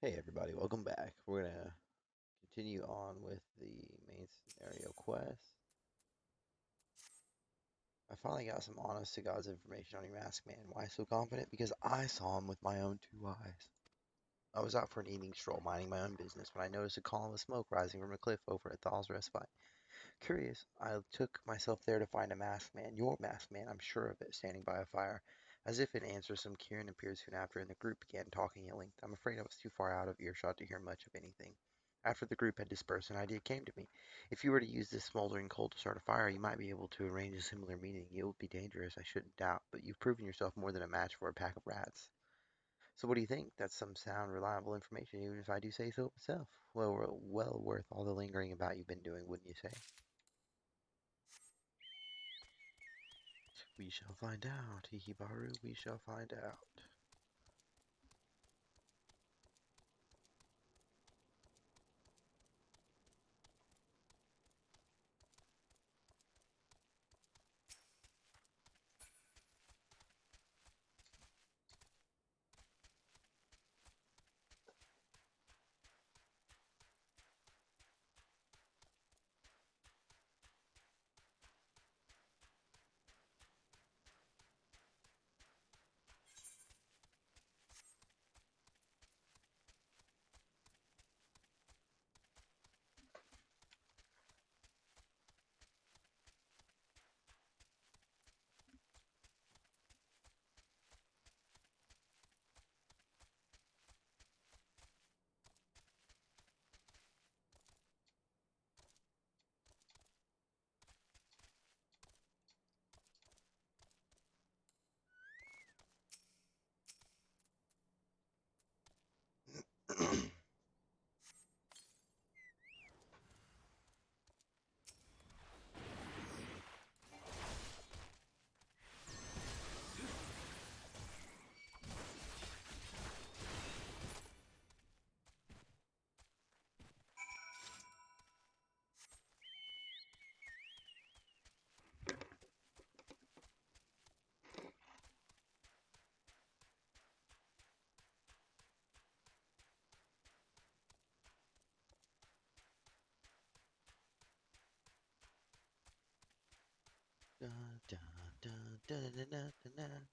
Hey everybody, welcome back. We're gonna continue on with the main scenario quest. I finally got some honest to God's information on your masked man. Why so confident? Because I saw him with my own two eyes. I was out for an evening stroll, minding my own business, when I noticed a column of smoke rising from a cliff over at Thal's Respite. Curious, I took myself there to find a masked man, your masked man, I'm sure of it, standing by a fire. As if in answer, some Kieran appeared soon after, and the group began talking at length. I'm afraid I was too far out of earshot to hear much of anything. After the group had dispersed, an idea came to me. If you were to use this smoldering coal to start a fire, you might be able to arrange a similar meeting. It would be dangerous, I shouldn't doubt, but you've proven yourself more than a match for a pack of rats. So what do you think? That's some sound, reliable information, even if I do say so myself. Well worth all the lingering about you've been doing, wouldn't you say? We shall find out, Hihibaru, we shall find out. Dun, dun, dun, dun, dun, dun, dun, dun.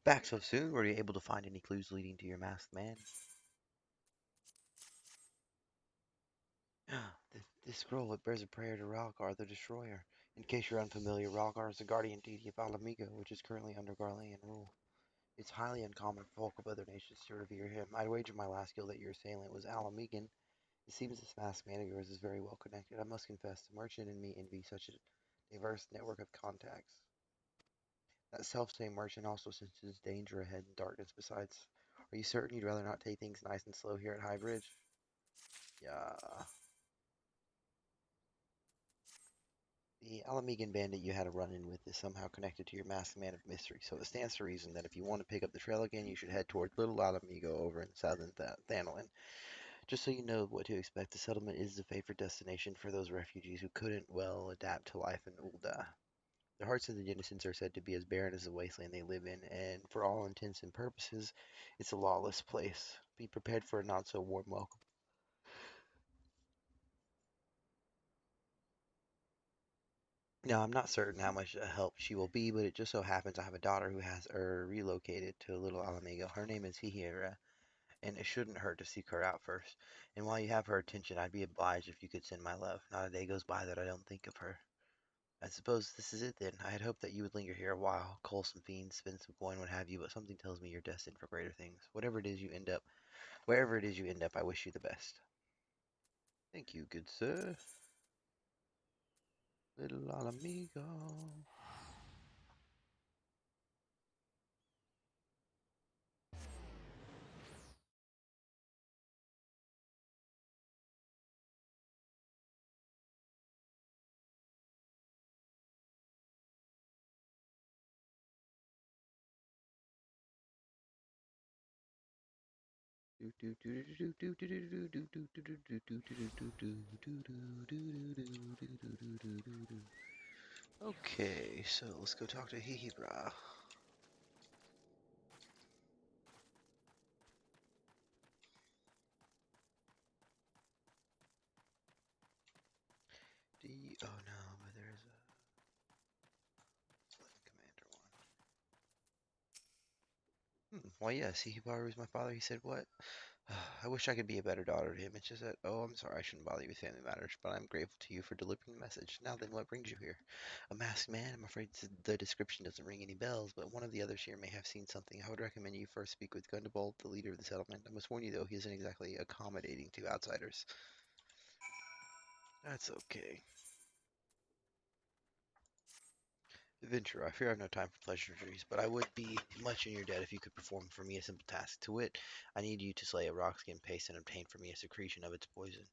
Back so soon? Were you able to find any clues leading to your masked man? This scroll, it bears a prayer to Ralgar the Destroyer. In case you're unfamiliar, Ralgar is the guardian deity of Alamigo, which is currently under Garlean rule. It's highly uncommon for folk of other nations to revere him. I'd wager my last guild that your assailant was Alamigan. It seems this masked man of yours is very well connected. I must confess, the merchant and me envy such a diverse network of contacts. That self-same merchant also senses danger ahead and darkness besides. Are you certain you'd rather not take things nice and slow here at High Bridge? Yeah. The Alamegan bandit you had a run-in with is somehow connected to your masked man of mystery, so it stands to reason that if you want to pick up the trail again, you should head toward Little Alamigo over in southern Thanolin. Just so you know what to expect, the settlement is the favorite destination for those refugees who couldn't, well, adapt to life in Ul'dah. The hearts of the denizens are said to be as barren as the wasteland they live in, and for all intents and purposes, it's a lawless place. Be prepared for a not so warm welcome. Now, I'm not certain how much help she will be, but it just so happens I have a daughter who has relocated to Little Alamigo. Her name is Hihira, and it shouldn't hurt to seek her out first. And while you have her attention, I'd be obliged if you could send my love. Not a day goes by that I don't think of her. I suppose this is it then. I had hoped that you would linger here a while, cull some fiends, spend some coin, what have you, but something tells me you're destined for greater things. Wherever it is you end up, I wish you the best. Thank you, good sir. Little amigo. Okay, so let's go talk to Hihibra. Oh no, but there's a commander one. Why yes, Hihibara was my father. He said what? I wish I could be a better daughter to him. It's just that, oh, I'm sorry, I shouldn't bother you with family matters, but I'm grateful to you for delivering the message. Now then, what brings you here? A masked man? I'm afraid the description doesn't ring any bells, but one of the others here may have seen something. I would recommend you first speak with Gundabald, the leader of the settlement. I must warn you, though, he isn't exactly accommodating to outsiders. That's okay. Adventurer, I fear I have no time for pleasantries, but I would be much in your debt if you could perform for me a simple task. To wit, I need you to slay a rock-skin paste and obtain for me a secretion of its poison.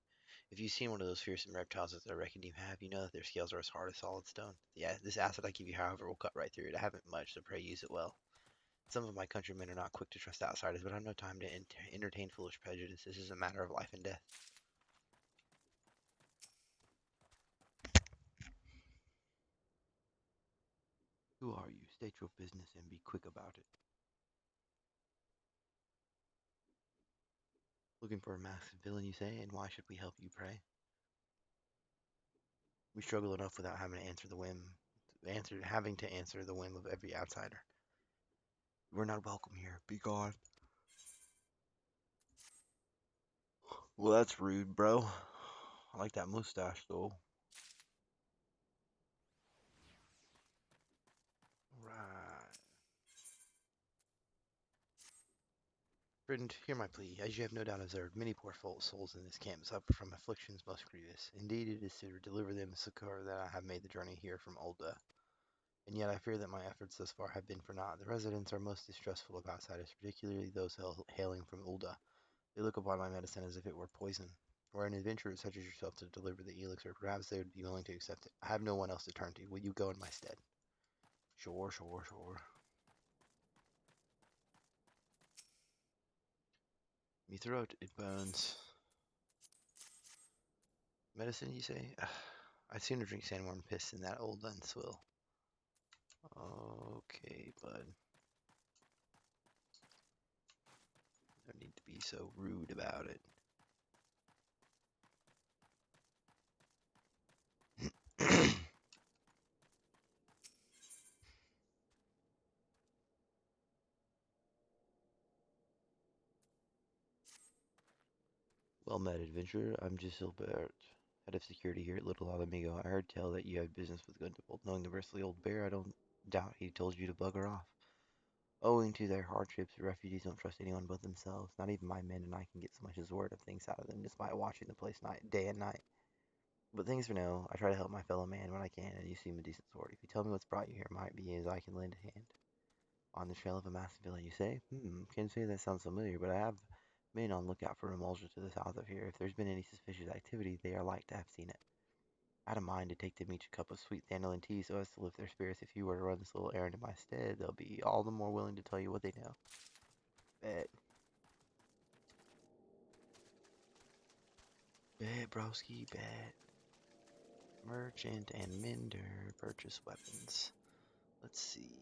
If you've seen one of those fearsome reptiles that I reckon you have, you know that their scales are as hard as solid stone. Yeah, this acid I give you, however, will cut right through it. I haven't much, so pray use it well. Some of my countrymen are not quick to trust outsiders, but I've no time to entertain foolish prejudice. This is a matter of life and death. Who are you? State your business and be quick about it. Looking for a masked villain, you say, and why should we help you, pray? We struggle enough without having to answer the whim of every outsider. We're not welcome here. Be gone. Well, that's rude, bro. I like that mustache, though. Right. Friend, hear my plea. As you have no doubt observed, many poor souls in this camp suffer from afflictions most grievous. Indeed, it is to deliver them succor that I have made the journey here from Ulda. And yet I fear that my efforts thus far have been for naught. The residents are most distrustful of outsiders, particularly those hailing from Ulda. They look upon my medicine as if it were poison. Were an adventurer such as yourself to deliver the elixir, perhaps they would be willing to accept it. I have no one else to turn to. Will you go in my stead? Sure, sure, sure. Me throat, it burns. Medicine, you say? I'd sooner drink sandworm piss than that old unswill. Okay, bud. No need to be so rude about it. Well met, adventurer. I'm Gisilbert, head of security here at Little Amigo. I heard tell that you have business with Gundabald. Knowing the bristly old bear, I don't doubt he told you to bugger off. Owing to their hardships, the refugees don't trust anyone but themselves. Not even my men and I can get so much as word of things out of them, despite watching the place day and night. But things for now, I try to help my fellow man when I can, and you seem a decent sort. If you tell me what's brought you here, might be as I can lend a hand. On the trail of a masked villain, you say? Can't say that sounds familiar, but I have men on lookout for Emulsion to the south of here. If there's been any suspicious activity, they are like to have seen it. I don't mind to take them each a cup of sweet dandelion tea so as to lift their spirits. If you were to run this little errand in my stead, they'll be all the more willing to tell you what they know. Bet. Bet, broski, bet. Merchant and mender purchase weapons. Let's see.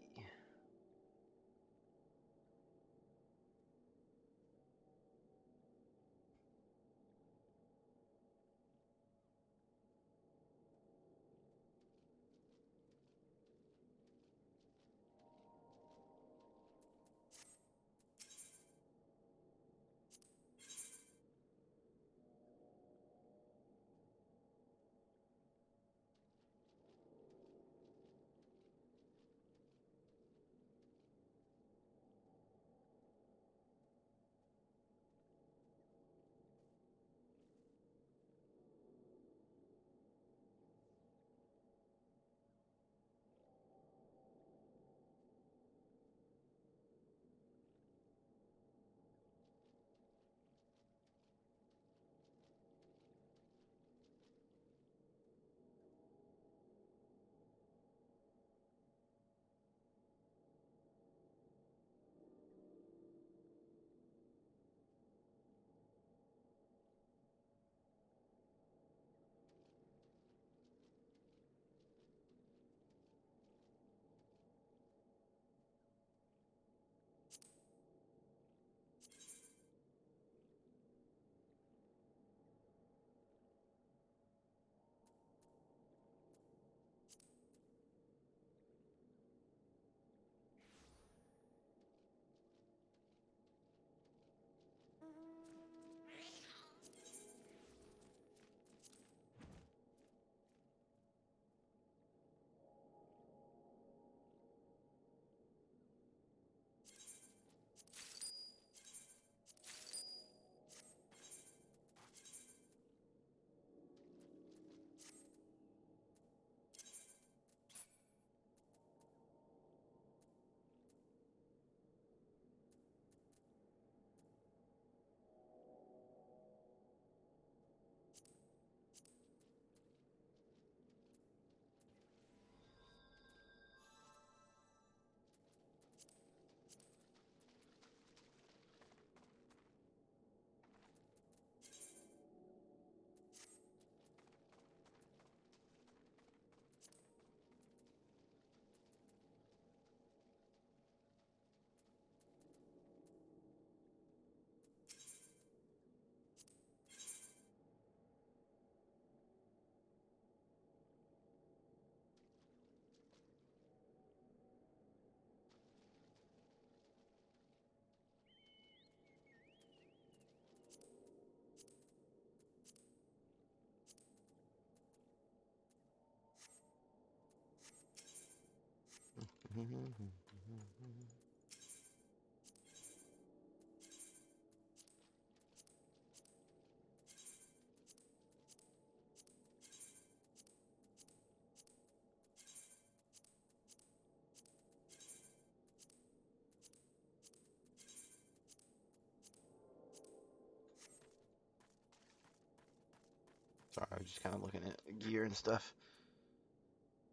Sorry, I was just kind of looking at gear and stuff.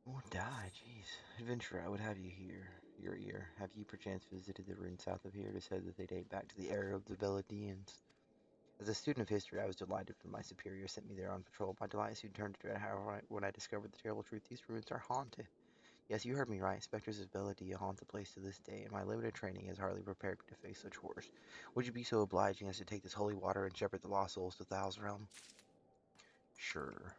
Won't die, jeez. Adventurer, I would have you here. Your ear. Have you perchance visited the ruins south of here? It is said that they date back to the era of the Beledians. As a student of history, I was delighted when my superior sent me there on patrol. My delight soon turned to dread, however, when I discovered the terrible truth. These ruins are haunted. Yes, you heard me right. Specters of Beledia haunt the place to this day, and my limited training has hardly prepared me to face such horrors. Would you be so obliging as to take this holy water and shepherd the lost souls to Thal's realm? Sure.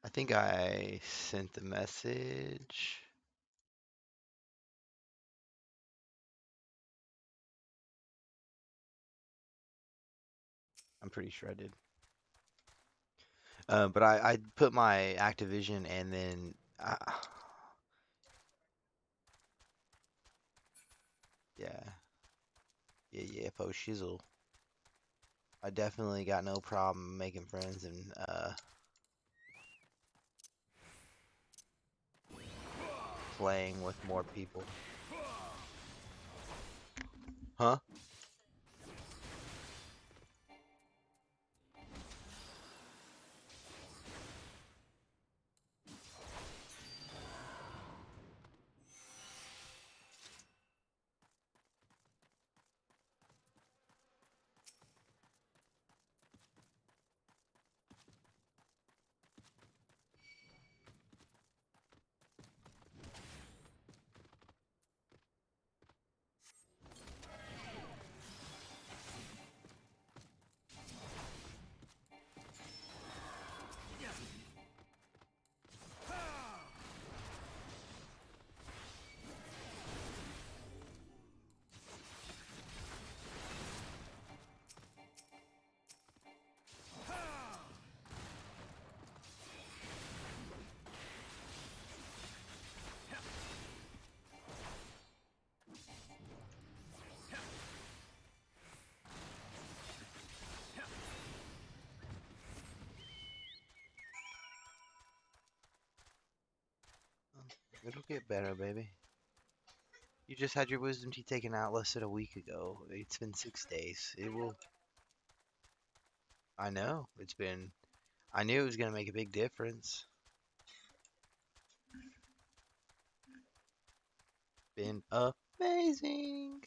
I think I sent the message. I'm pretty sure I did. But I put my Activision and then yeah, yeah, po shizzle. I definitely got no problem making friends and playing with more people. Huh? It'll get better, baby. You just had your wisdom teeth taken out less than a week ago. It's been 6 days. It will. I know. It's been. I knew it was going to make a big difference. Been amazing.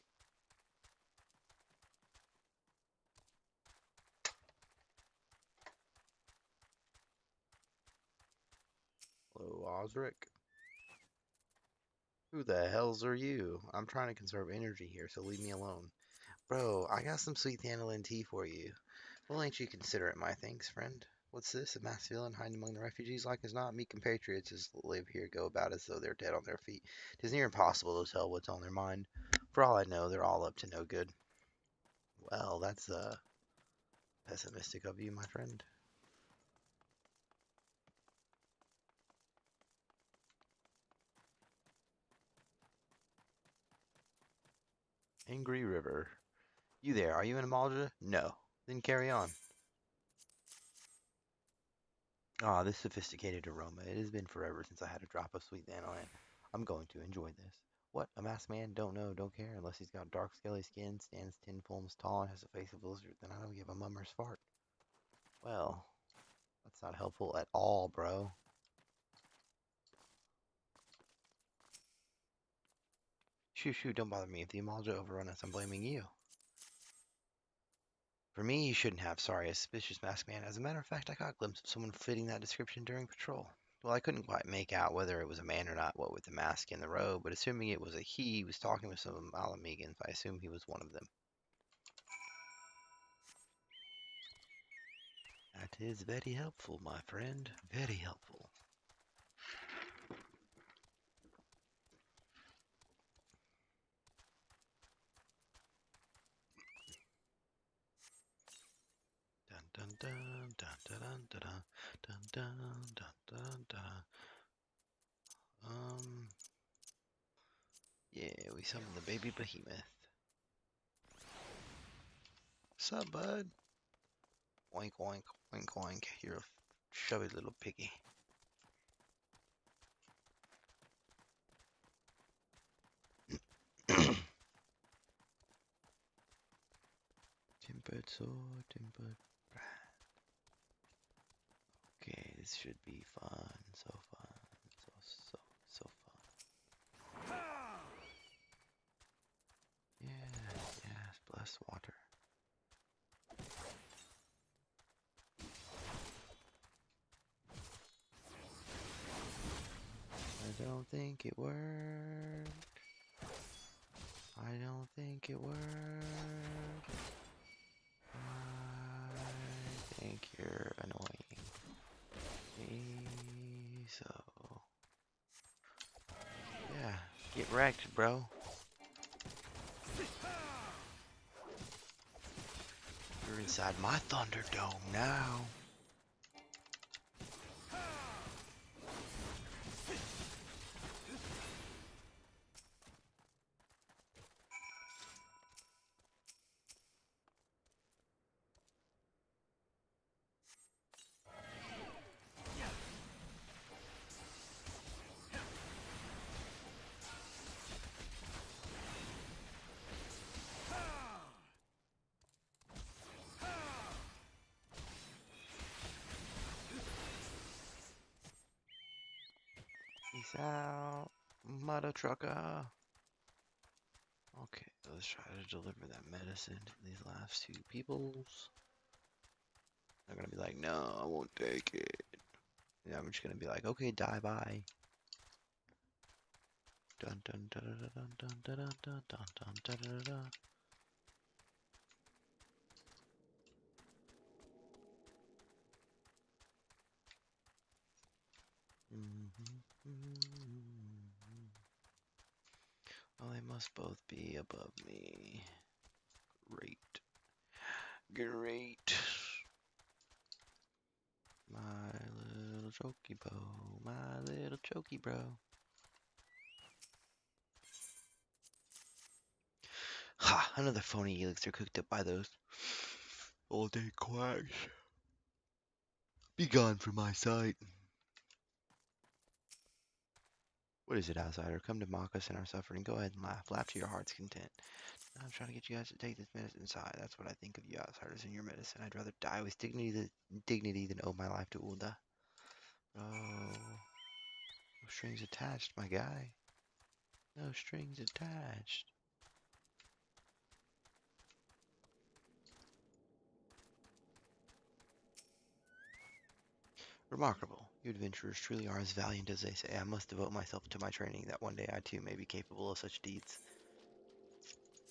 Hello, Osric. Who the hells are you? I'm trying to conserve energy here, so leave me alone. Bro, I got some sweet Thandalin tea for you. Well, ain't you considerate, my thanks, friend? What's this? A mass villain hiding among the refugees? Like as not, me compatriots as live here go about as though they're dead on their feet. It is near impossible to tell what's on their mind. For all I know, they're all up to no good. Well, that's pessimistic of you, my friend. Angry River. You there, are you in Amalja? No. Then carry on. Ah, this sophisticated aroma. It has been forever since I had a drop of sweet Thandalin. I'm going to enjoy this. What? A masked man? Don't know, don't care. Unless he's got dark, scaly skin, stands 10 palms tall, and has the face of a lizard, then I don't give a mummer's fart. Well, that's not helpful at all, bro. Shoo, shoo, don't bother me. If the Amalja overrun us, I'm blaming you. For me, you shouldn't have. Sorry, a suspicious masked man. As a matter of fact, I caught a glimpse of someone fitting that description during patrol. Well, I couldn't quite make out whether it was a man or not, what with the mask and the robe, but assuming it was a he was talking with some Malamegans, I assume he was one of them. That is very helpful, my friend. Very helpful. Dun dun dun dun dun dun dun dun dun dun dun dun. Yeah, we summoned the baby behemoth. Sup, bud? Oink oink oink oink. You're a chubby little piggy. Tempered sword, tempered brand. Okay, this should be fun. So fun. So fun. Yes, bless water. I don't think it worked. I don't think it worked. I think you're annoying me, so yeah, get wrecked, bro. You're inside my Thunderdome now. Peace out, mother trucker. Okay, let's try to deliver that medicine to these last two peoples. They're gonna be like, no, I won't take it. Yeah, I'm just gonna be like, okay, die, bye. Dun dun dun dun dun dun dun dun dun dun dun dun dun. Well, they must both be above me. Great. Great. My little chokey bro. My little chokey bro. Ha! Another phony elixir cooked up by those all-day quacks. Be gone from my sight. What is it, outsider? Come to mock us in our suffering. Go ahead and laugh. Laugh to your heart's content. I'm trying to get you guys to take this medicine inside. That's what I think of you outsiders and your medicine. I'd rather die with dignity than owe my life to Ulda. Oh, no strings attached, my guy. No strings attached. Remarkable. You adventurers truly are as valiant as they say. I must devote myself to my training that one day I too may be capable of such deeds.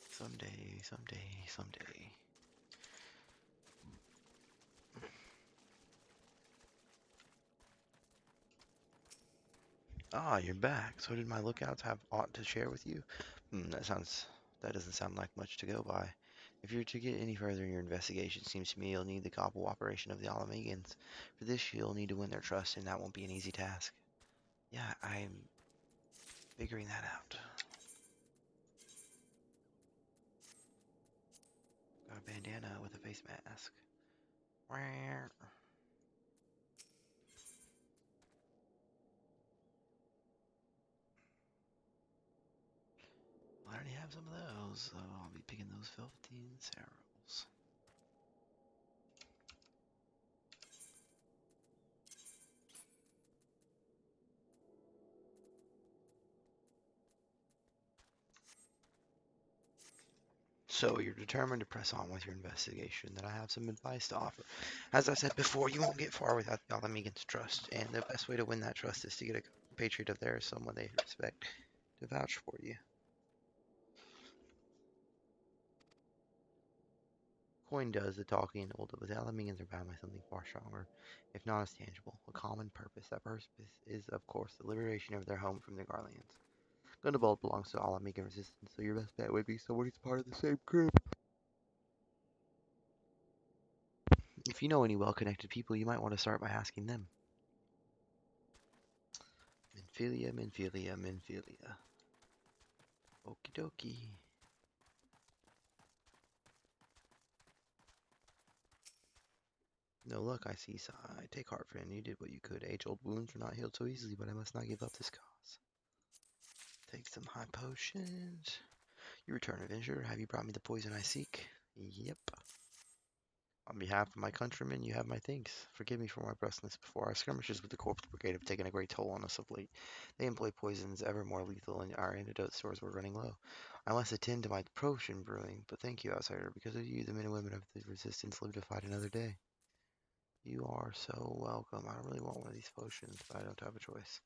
Someday, someday, someday. Ah, you're back. So did my lookouts have aught to share with you? That doesn't sound like much to go by. If you're to get any further in your investigation, it seems to me you'll need the cooperation of the Alamegans. For this, you'll need to win their trust, and that won't be an easy task. Yeah, I'm figuring that out. Got a bandana with a face mask. I already have some of those, so I'll be picking those 15 Sarrels. So you're determined to press on with your investigation, then I have some advice to offer. As I said before, you won't get far without the Alamegans' trust, and the best way to win that trust is to get a compatriot of theirs, someone they respect, to vouch for you. Coin does the talking and older, but the Alamegans are bound by something far stronger, if not as tangible, a common purpose. That purpose is, of course, the liberation of their home from the Garleans. Gundobald belongs to Alamegan resistance, so your best bet would be someone who's part of the same group. If you know any well-connected people, you might want to start by asking them. Minfilia, Minfilia, Minfilia. Okie dokie. No luck, I see. Sigh. Take heart, friend. You did what you could. Age-old wounds are not healed so easily, but I must not give up this cause. Take some high potions. You return, avenger. Have you brought me the poison I seek? Yep. On behalf of my countrymen, you have my thanks. Forgive me for my brusqueness before. Our skirmishes with the Corpse Brigade have taken a great toll on us of late. They employ poisons ever more lethal, and our antidote stores were running low. I must attend to my potion brewing, but thank you, outsider. Because of you, the men and women of the resistance live to fight another day. You are so welcome. I really want one of these potions, but I don't have a choice.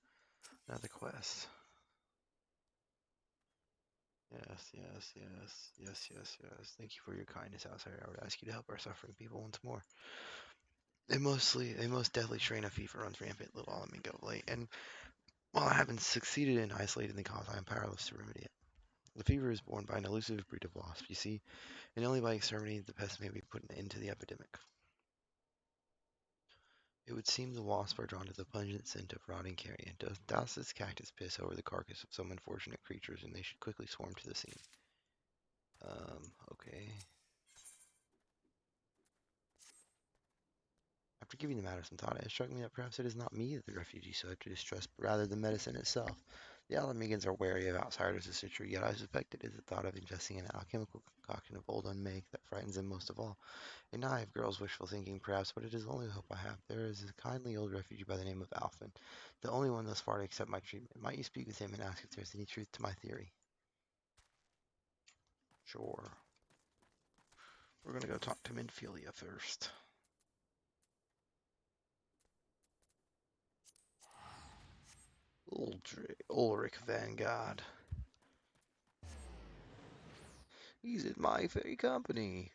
Another quest. Yes, yes, yes, yes, yes, yes. Thank you for your kindness, outsider. I would ask you to help our suffering people once more. A most deadly strain of fever runs rampant, little Alamingo of late, and while I haven't succeeded in isolating the cause, I am powerless to remedy it. The fever is borne by an elusive breed of wasp, you see, and only by exterminating the pest may we put an end to the epidemic. It would seem the wasps are drawn to the pungent scent of rotting carrion. Douse this cactus piss over the carcass of some unfortunate creatures, and they should quickly swarm to the scene. Okay. After giving the matter some thought, it struck me that perhaps it is not me that the refugees so have to distrust, but rather the medicine itself. The Alamegans are wary of outsiders this century, yet I suspect it is the thought of ingesting an alchemical concoction of old unmake that frightens them most of all. A naive girl's wishful thinking, perhaps, but it is the only hope I have. There is a kindly old refugee by the name of Alphen, the only one thus far to accept my treatment. Might you speak with him and ask if there's any truth to my theory? Sure. We're gonna go talk to Minfilia first. Ulrich Vanguard. He's in my very company.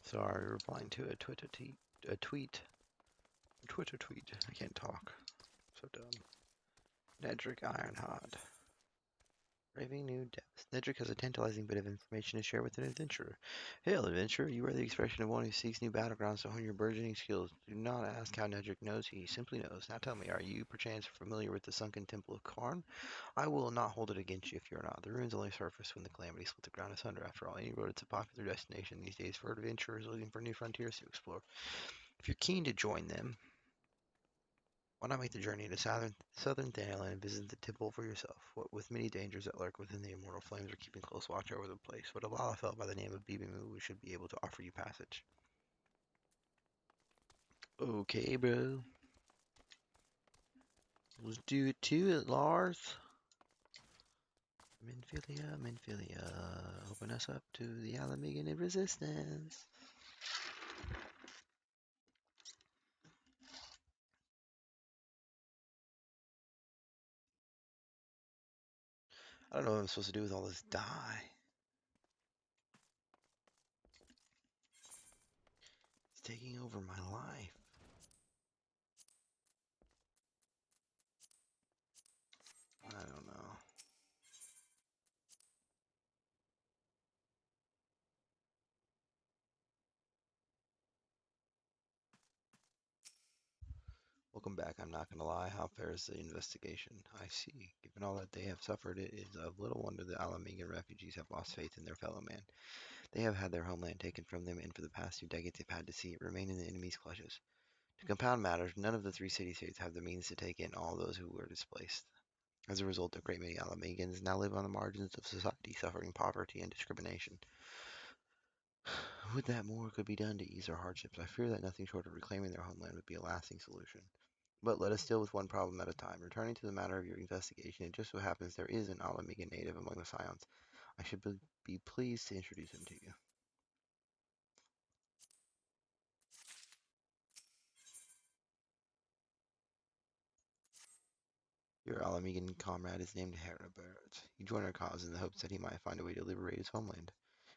Sorry, replying to a Twitter tweet. A tweet. A Twitter tweet. I can't talk. So dumb. Nedrick Ironhide. Braving new depths. Nedrick has a tantalizing bit of information to share with an adventurer. Hail, adventurer! You are the expression of one who seeks new battlegrounds to hone your burgeoning skills. Do not ask how Nedrick knows, he simply knows. Now tell me, are you perchance familiar with the sunken temple of Karn? I will not hold it against you if you are not. The ruins only surface when the calamity split the ground asunder. After all, any road is a popular destination these days for adventurers looking for new frontiers to explore. If you're keen to join them, why not make the journey to southern Thanalan and visit the temple for yourself? What with many dangers that lurk within the immortal flames are keeping close watch over the place. What a Lalafell by the name of Bibimu should be able to offer you passage. Okay, bro. Let's do it to it, Lars. Minfilia. Open us up to the Alamegan resistance. I don't know what I'm supposed to do with all this dye. It's taking over my life. I don't know. Welcome back. I'm not going to lie. How fair is the investigation? I see. Given all that they have suffered, it is of little wonder the Alamegan refugees have lost faith in their fellow man. They have had their homeland taken from them, and for the past 2 decades they've had to see it remain in the enemy's clutches. To compound matters, none of the 3 city-states have the means to take in all those who were displaced. As a result, a great many Alamegans now live on the margins of society, suffering poverty and discrimination. Would that more could be done to ease their hardships? I fear that nothing short of reclaiming their homeland would be a lasting solution. But let us deal with one problem at a time. Returning to the matter of your investigation, it just so happens there is an Alamegan native among the Scions. I should be pleased to introduce him to you. Your Alamegan comrade is named Heribert. He joined our cause in the hopes that he might find a way to liberate his homeland.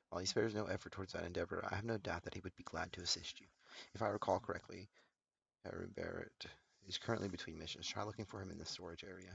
While he spares no effort towards that endeavor, I have no doubt that he would be glad to assist you. If I recall correctly, Heribert is currently between missions. Try looking for him in the storage area.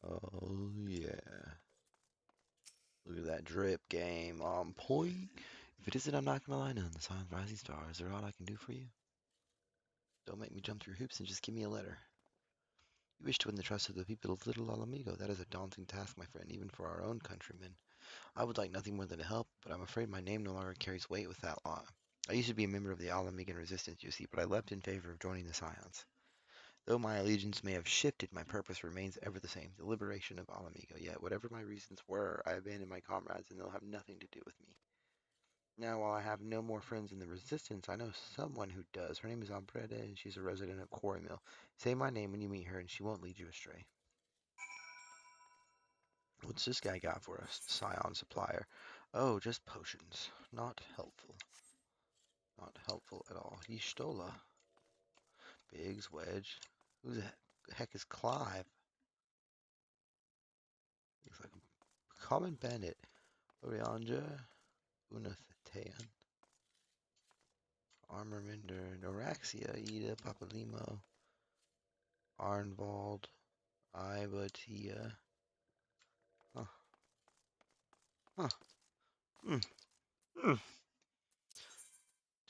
Oh, yeah. Look at that drip game on point. If it isn't, I'm not gonna lie, none. The sun's rising stars are all I can do for you. Don't make me jump through hoops and just give me a letter. You wish to win the trust of the people of Little Alamigo. That is a daunting task, my friend, even for our own countrymen. I would like nothing more than to help, but I'm afraid my name no longer carries weight with that law. I used to be a member of the Alamigan resistance, you see, but I left in favor of joining the Scions. Though my allegiance may have shifted, my purpose remains ever the same, the liberation of Alamigo. Yet, whatever my reasons were, I abandoned my comrades, and they'll have nothing to do with me. Now, while I have no more friends in the Resistance, I know someone who does. Her name is Albreda, and she's a resident of Quarry Mill. Say my name when you meet her, and she won't lead you astray. What's this guy got for us? Scion supplier. Oh, just potions. Not helpful. Not helpful at all. Y'shtola. Biggs, Wedge. Who the heck is Clive? Looks like a common bandit. Orianja. Unathetean. Armorminder. Noraxia. Ida. Papalimo. Arnvald. Ibatia. Huh. Huh. Mm. Mm.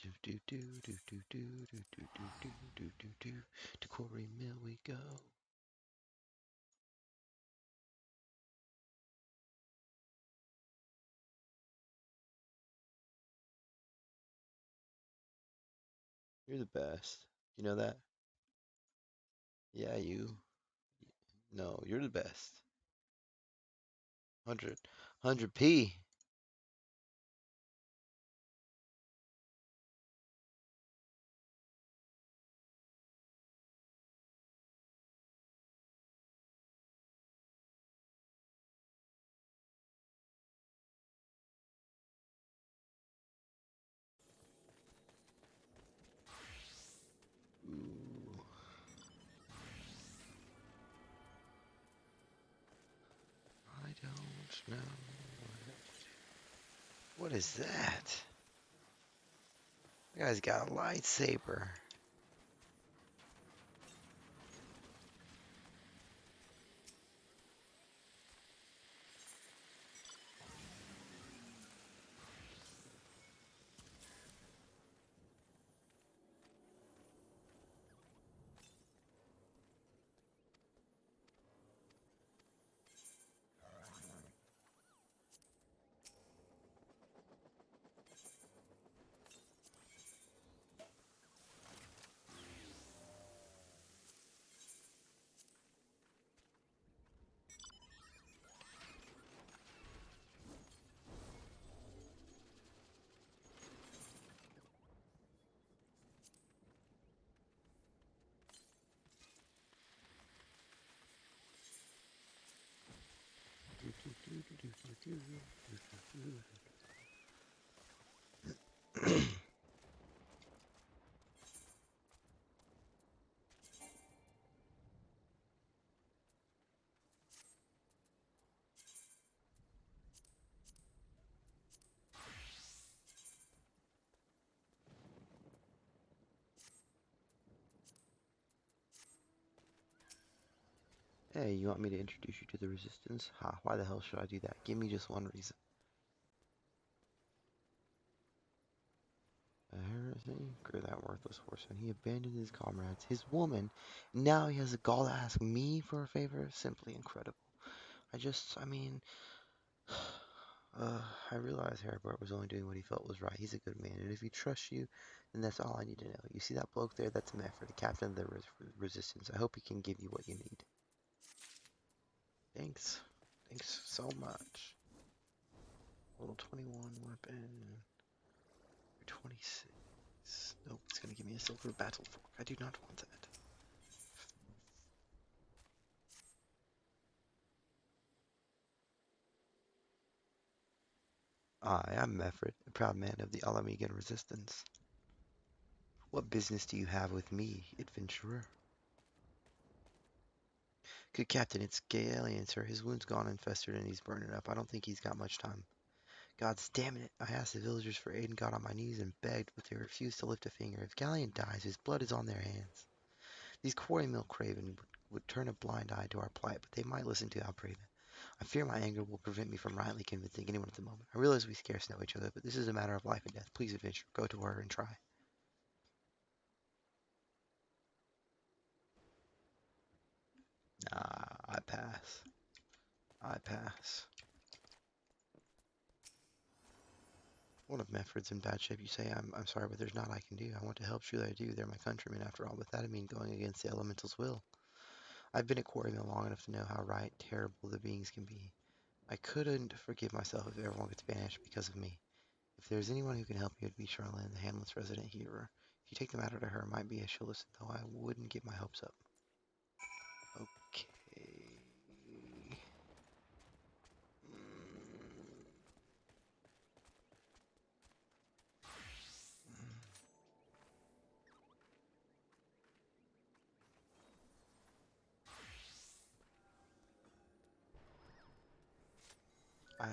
Do do do do do do do do do do do do do. To Quarry Mill we go. You're the best. You know that? Yeah, you. No, you're the best. 100p. No. What is that? You guys got a lightsaber. Hey, you want me to introduce you to the Resistance? Ha, why the hell should I do that? Give me just one reason. Heresy? Screw that worthless horseman. He abandoned his comrades, his woman. Now he has the gall to ask me for a favor? Simply incredible. I mean, I realize Heribert was only doing what he felt was right. He's a good man, and if he trusts you, then that's all I need to know. You see that bloke there? That's Mefford, the captain of the Resistance. I hope he can give you what you need. Thanks. Thanks so much. Level 21 weapon. 26. Nope, it's gonna give me a silver battle fork. I do not want that. I am Mefford, a proud man of the Alamegan Resistance. What business do you have with me, adventurer? Good captain, it's Galen, sir. His wound's gone and festered and he's burning up. I don't think he's got much time. Gods damn it. I asked the villagers for aid and got on my knees and begged, but they refused to lift a finger. If Galleon dies, his blood is on their hands. These quarry mill craven would turn a blind eye to our plight, but they might listen to Albraven. I fear my anger will prevent me from rightly convincing anyone at the moment. I realize we scarce know each other, but this is a matter of life and death. Please, adventure, go to her and try. Nah, I pass. I pass. One of Mefford's in bad shape. You say I'm sorry, but there's not I can do. I want to help. Surely I do. They're my countrymen after all. But that'd mean going against the elemental's will. I've been at Quarrymill long enough to know how terrible the beings can be. I couldn't forgive myself if everyone gets banished because of me. If there's anyone who can help me, it would be Charlene, the Hamlet's resident healer. If you take the matter to her, it might be she'll listen, though I wouldn't get my hopes up. Okay. I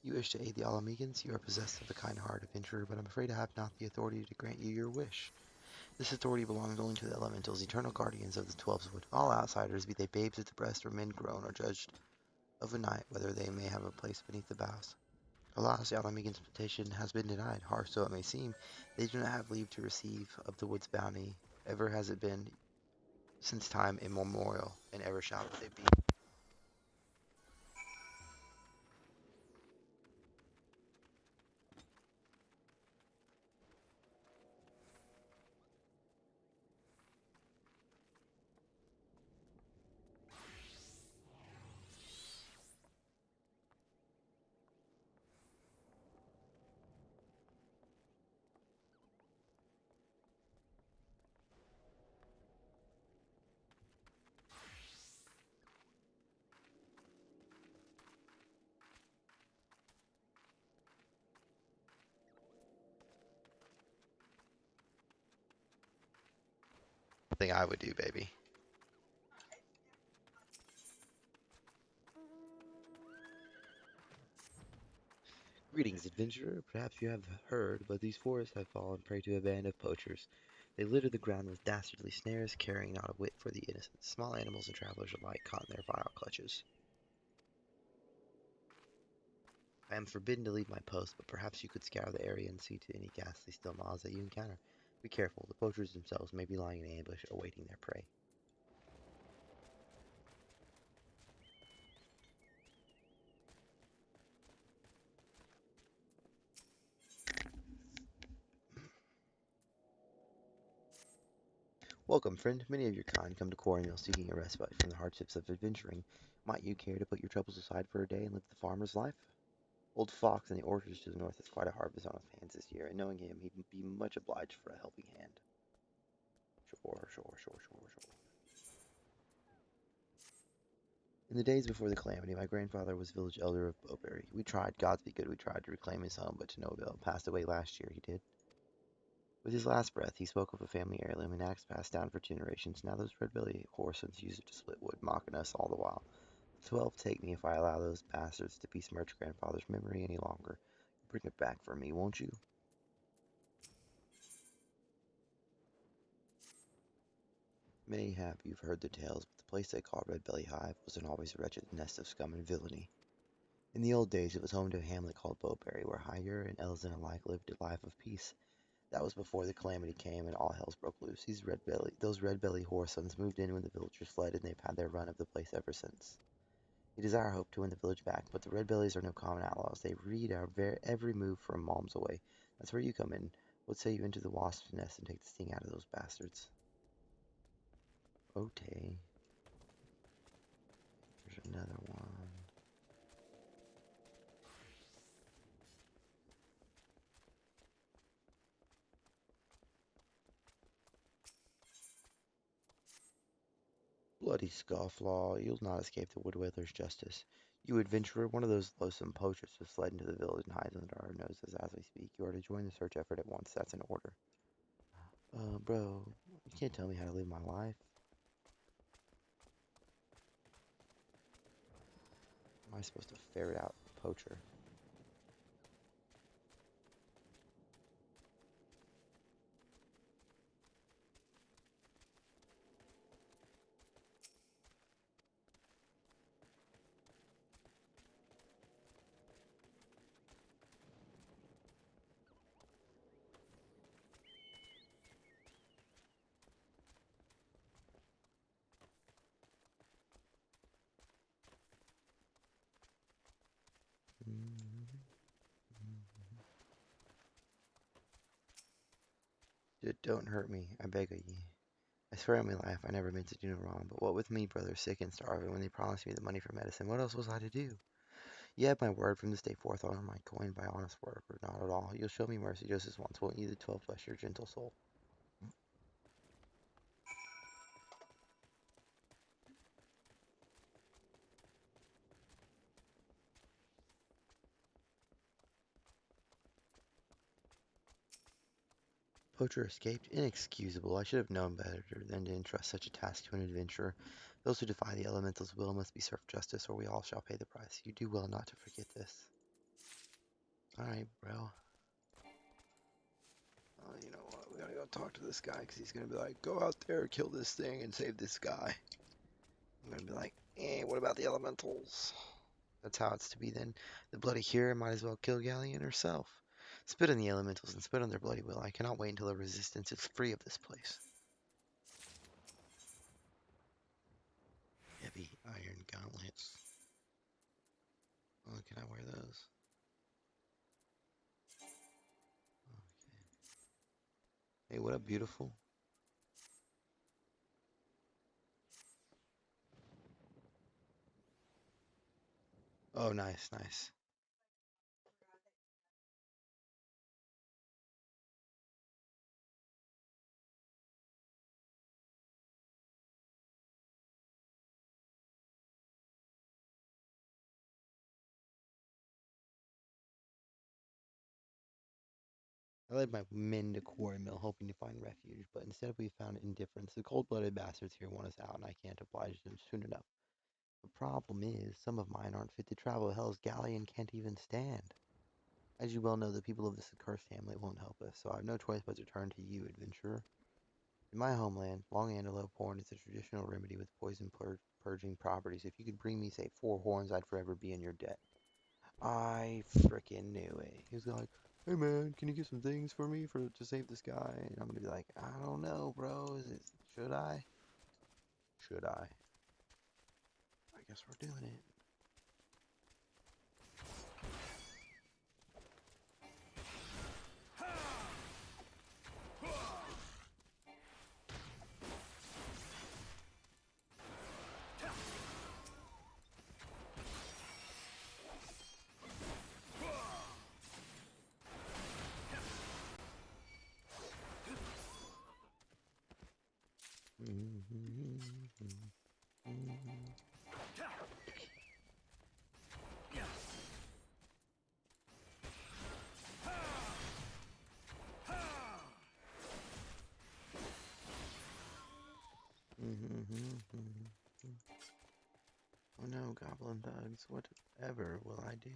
You wish to aid the Alamegans? You are possessed of a kind heart, adventurer, but I'm afraid I have not the authority to grant you your wish. This authority belongs only to the elementals, eternal guardians of the Twelveswood. All outsiders, be they babes at the breast or men grown, are judged of a night whether they may have a place beneath the boughs. Alas, the Alamegans' petition has been denied. Harsh though it may seem, they do not have leave to receive of the wood's bounty. Ever has it been, since time immemorial, and ever shall it be. something I would do, baby. Greetings, adventurer. Perhaps you have heard, but these forests have fallen prey to a band of poachers. They litter the ground with dastardly snares, caring not a whit for the innocent. Small animals and travelers alike caught in their vile clutches. I am forbidden to leave my post, but perhaps you could scour the area and see to any ghastly still miles that you encounter. Be careful, the poachers themselves may be lying in ambush, awaiting their prey. Welcome, friend. Many of your kind come to Quarrymill seeking a respite from the hardships of adventuring. Might you care to put your troubles aside for a day and live the farmer's life? Old Fox in the orchards to the north has quite a harvest on his hands this year, and knowing him, he'd be much obliged for a helping hand. Sure. In the days before the calamity, my grandfather was village elder of Bowberry. We tried, God's be good, we tried to reclaim his home, but to no avail. Passed away last year, he did. With his last breath, he spoke of a family heirloom, an axe passed down for generations. Now those red-belly horsens use it to split wood, mocking us all the while. 12 take me if I allow those bastards to besmirch grandfather's memory any longer. Bring it back for me, won't you? Many have you've heard the tales, but the place they call Red Belly Hive wasn't always a wretched nest of scum and villainy. In the old days, it was home to a hamlet called Bowberry, where Higher and Elzen alike lived a life of peace. That was before the calamity came and all hells broke loose. Those red belly whoresons moved in when the villagers fled, and they've had their run of the place ever since. It is our hope to win the village back, but the red bellies are no common outlaws. They read our every move from Malm's away. That's where you come in. What say you enter the wasp's nest and take the sting out of those bastards? Okay, there's another one. Bloody scofflaw, you'll not escape the woodwiller's justice. You adventurer, one of those loathsome poachers has fled into the village and hides under our noses as we speak. You are to join the search effort at once. That's an order. Bro, you can't tell me how to live my life. Am I supposed to ferret out the poacher? Don't hurt me, I beg of ye. I swear on my life I never meant to do no wrong, but what with me brother sick and starving, when they promised me the money for medicine, what else was I to do? You have my word from this day forth, honor my coin by honest work, or not at all. You'll show me mercy just as once, won't you, the 12 bless your gentle soul? Poacher escaped? Inexcusable. I should have known better than to entrust such a task to an adventurer. Those who defy the elemental's will must be served justice, or we all shall pay the price. You do well not to forget this. Alright, bro. You know what? We gotta go talk to this guy, because he's gonna be like, go out there, kill this thing, and save this guy. I'm gonna be like, what about the elementals? That's how it's to be then. The bloody hero might as well kill Galleon herself. Spit on the elementals and spit on their bloody will. I cannot wait until the resistance is free of this place. Heavy iron gauntlets. Oh, can I wear those? Hey, what up, beautiful? Oh, nice. I led my men to quarry mill, hoping to find refuge, but instead we found indifference. The cold-blooded bastards here want us out, and I can't oblige them soon enough. The problem is, some of mine aren't fit to travel Hell's Galley and can't even stand. As you well know, the people of this accursed hamlet won't help us, so I have no choice but to turn to you, adventurer. In my homeland, long antelope horn is a traditional remedy with poison purging properties. If you could bring me, say, 4 horns, I'd forever be in your debt. I frickin' knew it. He was like, hey man, can you get some things for me to save this guy? And I'm gonna be like, I don't know, bro. Should I? Should I? I guess we're doing it. Oh no, goblin thugs, whatever will I do?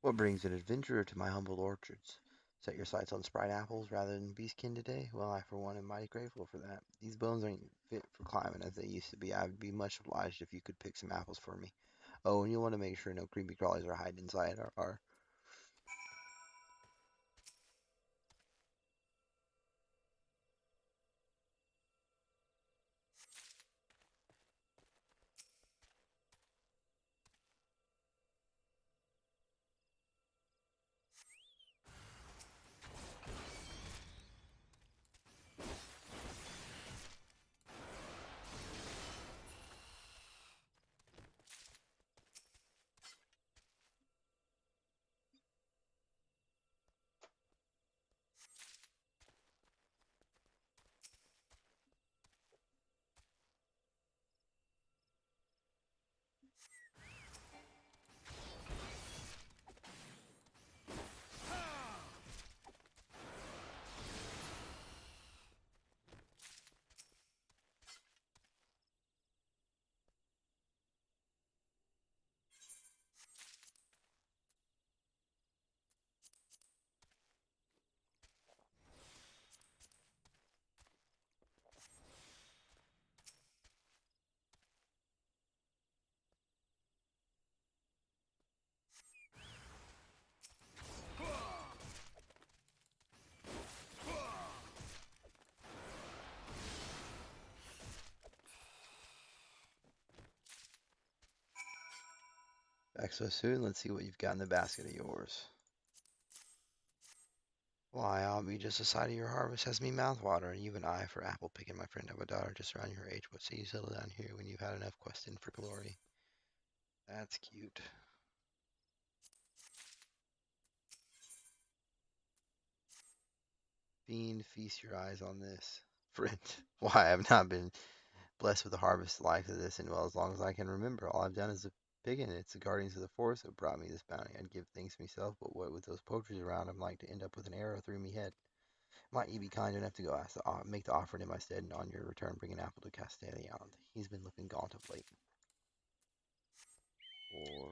What brings an adventurer to my humble orchards? Set your sights on sprite apples rather than beastkin today? Well, I for one am mighty grateful for that. These bones ain't fit for climbing as they used to be. I would be much obliged if you could pick some apples for me. Oh, and you'll want to make sure no creepy crawlies are hiding inside our back so soon. Let's see what you've got in the basket of yours. Why, I'll be just the sight of your harvest has me mouthwatering. You've an eye for apple picking, my friend. I have a daughter just around your age. What say you settle down here when you've had enough questing for glory? That's cute. Fiend, feast your eyes on this. Friend, why I have not been blessed with a harvest like this in well as long as I can remember. All I've done is a picking. It's the guardians of the forest that brought me this bounty. I'd give thanks myself, but what with those poachers around, I'm like to end up with an arrow through me head. Might you be kind enough to go make the offering in my stead, and on your return bring an apple to Castellion? He's been looking gaunt of late. Or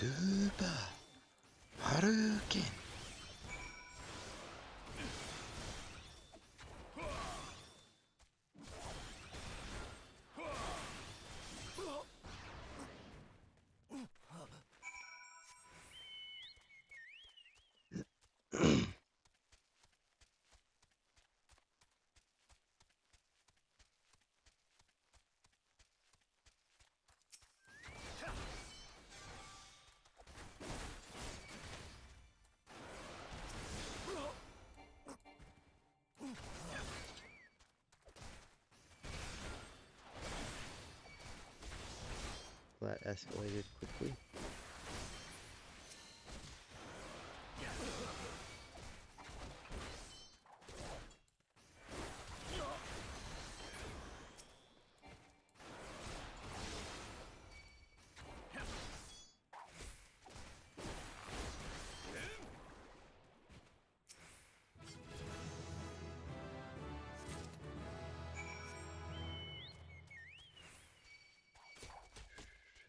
Super Hadouken! That escalated quickly.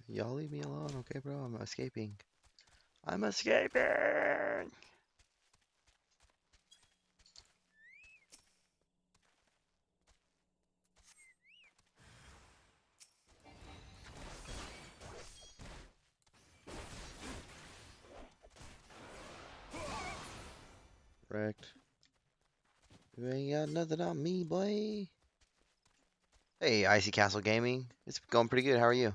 Y'all leave me alone, okay, bro? I'm escaping. I'm escaping! Wrecked. You ain't got nothing on me, boy. Hey, Icy Castle Gaming. It's going pretty good. How are you?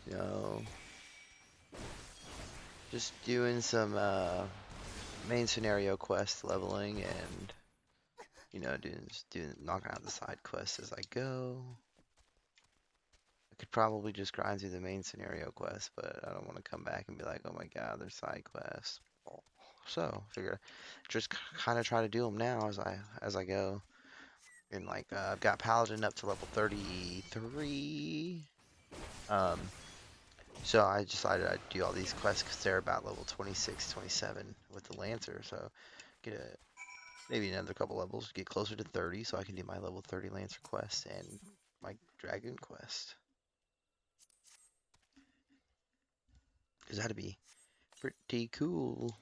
Yo, just doing some main scenario quest leveling and doing knocking out the side quests as I go. I could probably just grind through the main scenario quest, but I don't want to come back and be like, oh my god, there's side quests. So figure just kind of try to do them now as I go. And like I've got Paladin up to level 33. Um, so I decided I'd do all these quests because they're about level 26, 27 with the Lancer. So get maybe another couple levels, get closer to 30, so I can do my level 30 Lancer quest and my Dragoon quest. Because that'd be pretty cool.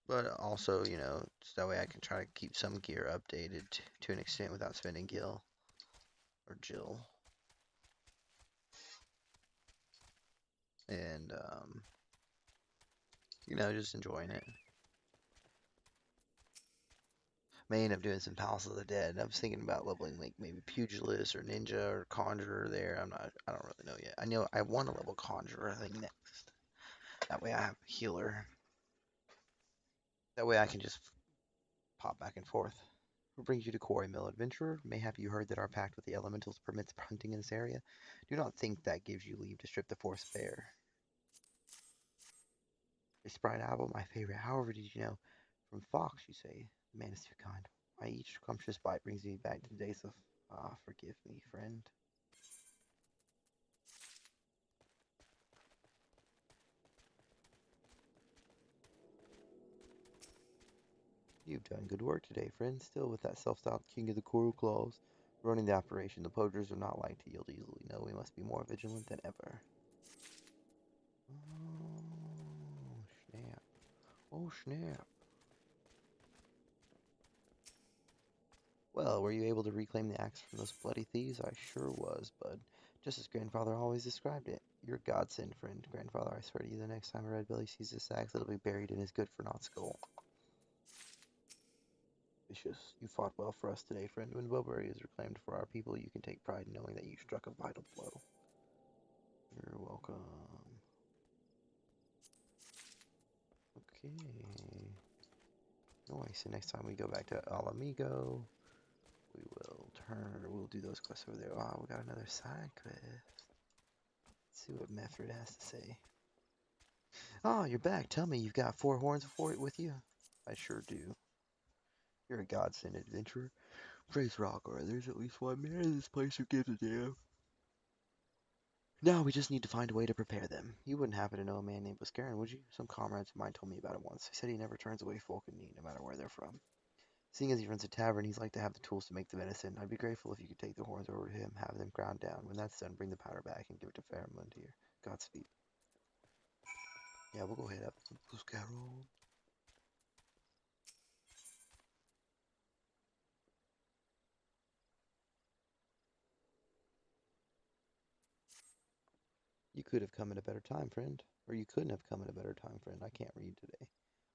But also, so that way I can try to keep some gear updated to an extent without spending Gil or Jill. And, just enjoying it. May end up doing some Palace of the Dead. I was thinking about leveling like maybe Pugilist or Ninja or Conjurer there. I don't really know yet. I know I want to level Conjurer, I think, next. That way I have a healer. That way I can just pop back and forth. What brings you to Quarry Mill, Adventurer? Mayhap you heard that our pact with the elementals permits hunting in this area? Do not think that gives you leave to strip the forest bare. A Sprite Apple, my favorite. However, did you know? From Fox, you say. The man is too kind. Why each scrumptious bite brings me back to the days of... Ah, forgive me, friend. You've done good work today, friend. Still with that self-styled king of the coral claws. Running the operation, the poachers are not like to yield easily. No, we must be more vigilant than ever. Oh, snap. Oh, snap. Well, were you able to reclaim the axe from those bloody thieves? I sure was, bud. Just as grandfather always described it. You're a godsend, friend. Grandfather, I swear to you, the next time a red belly sees this axe, it'll be buried in his good-for-naught skull. Vicious, you fought well for us today, friend. When Wilbury is reclaimed for our people, you can take pride in knowing that you struck a vital blow. You're welcome. Okay. Nice. So next time we go back to Alamigo, we'll do those quests over there. Oh, we got another side quest. Let's see what Mefford has to say. Oh, you're back. Tell me, you've got 4 horns with you? I sure do. You're a godsend, adventurer. Praise Rockar, there's at least one man in this place who gives a damn. Now we just need to find a way to prepare them. You wouldn't happen to know a man named Buscarin, would you? Some comrades of mine told me about it once. He said he never turns away folk in need, no matter where they're from. Seeing as he runs a tavern, he's like to have the tools to make the venison. I'd be grateful if you could take the horns over to him, have them ground down. When that's done, bring the powder back and give it to Fairmont here. Godspeed. Yeah, we'll go head up to Blue Sky Road. You could have come at a better time, friend. Or you couldn't have come at a better time, friend. I can't read today.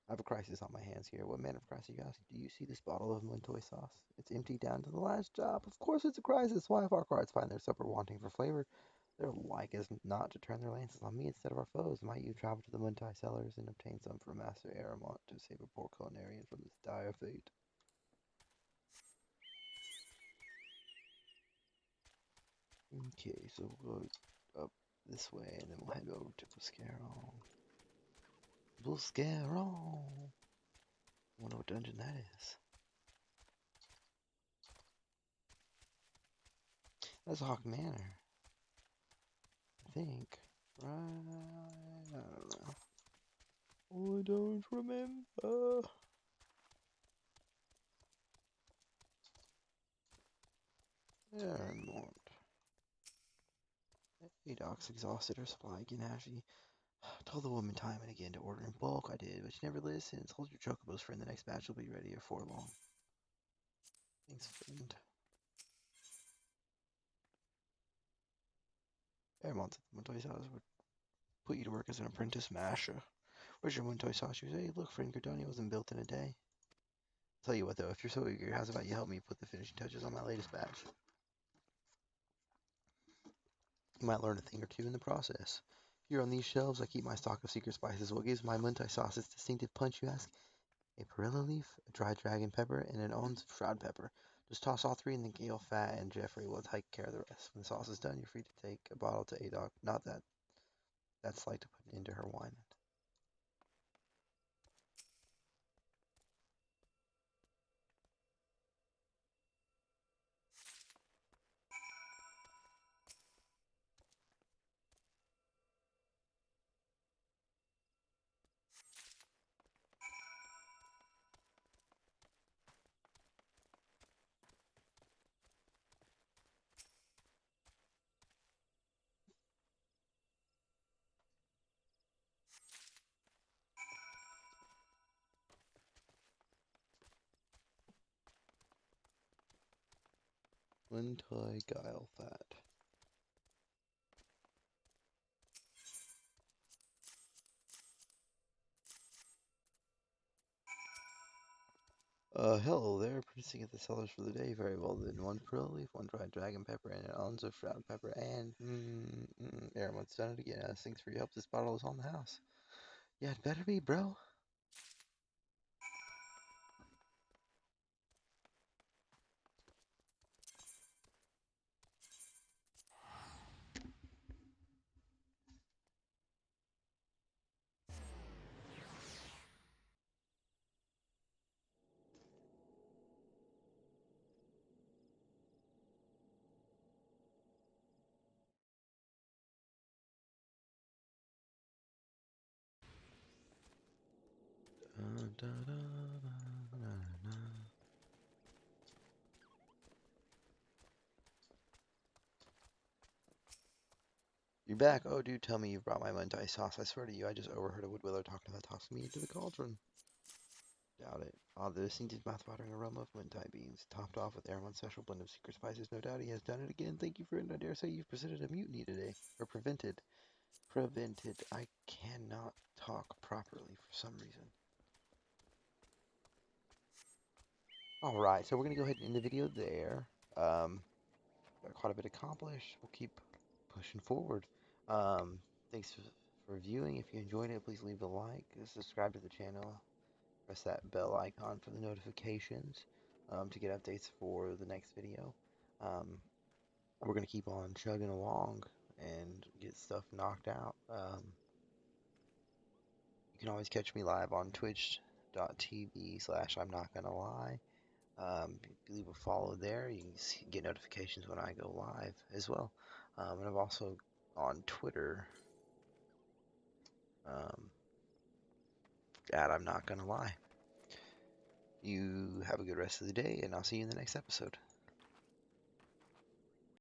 I have a crisis on my hands here. What manner of crisis, you ask? Do you see this bottle of Montoy sauce? It's empty down to the last drop. Of course it's a crisis. Why, if our guards find their supper wanting for flavor, they're like as not to turn their lances on me instead of our foes. Might you travel to the Montoy cellars and obtain some for Master Aramont to save a poor culinarian from this dire fate? Okay, so we'll go up this way and then we'll head over to Buscaron. Buscaron! Wonder what dungeon that is. That's Hawk Manor. I think. Right? I don't know. I don't remember. Aramont. Adoc's exhausted, her supply again ashy. Told the woman time and again to order in bulk. I did, but she never listens. Hold your chocobos, friend. The next batch will be ready before long. Thanks, friend. Aramont said the Montoy sauce would put you to work as an apprentice masher. Where's your Montoy sauce? You say, look, friend, Cardonia wasn't built in a day. Tell you what, though, if you're so eager, how's about you help me put the finishing touches on my latest batch? You might learn a thing or two in the process. Here on these shelves, I keep my stock of secret spices. What gives my Montoy sauce its distinctive punch, you ask? A perilla leaf, a dried dragon pepper, and an ounce of shroud pepper. Just toss all three in the Gale fat, and Jeffrey will take care of the rest. When the sauce is done, you're free to take a bottle to Adoc. Not that. That's like to put into her wine. Montoy Gale fat. Hello there. Producing at the cellars for the day. Very well then. One perilla leaf, one dried dragon pepper, and an ounce of shroud pepper, and everyone's done it again. Thanks for your help. This bottle is on the house. Yeah, it better be, bro. You're back. Oh, dude, tell me you brought my Montai sauce. I swear to you, I just overheard a woodwiller talking about tossing me into the cauldron. Doubt it. Ah, the distinctive mouth-watering aroma of Montai beans, topped off with Aramon's special blend of secret spices. No doubt he has done it again. Thank you, friend. I dare say you've prevented a mutiny today. Or prevented. Prevented. I cannot talk properly for some reason. Alright, so we're going to go ahead and end the video there. Got quite a bit accomplished. We'll keep pushing forward. Thanks for viewing. If you enjoyed it, please leave a like, subscribe to the channel, press that bell icon for the notifications to get updates for the next video. We're going to keep on chugging along and get stuff knocked out. You can always catch me live on twitch.tv/I'm not gonna lie. Leave a follow there. You can get notifications when I go live as well. And I'm also on Twitter at I'm not gonna lie. You have a good rest of the day, and I'll see you in the next episode.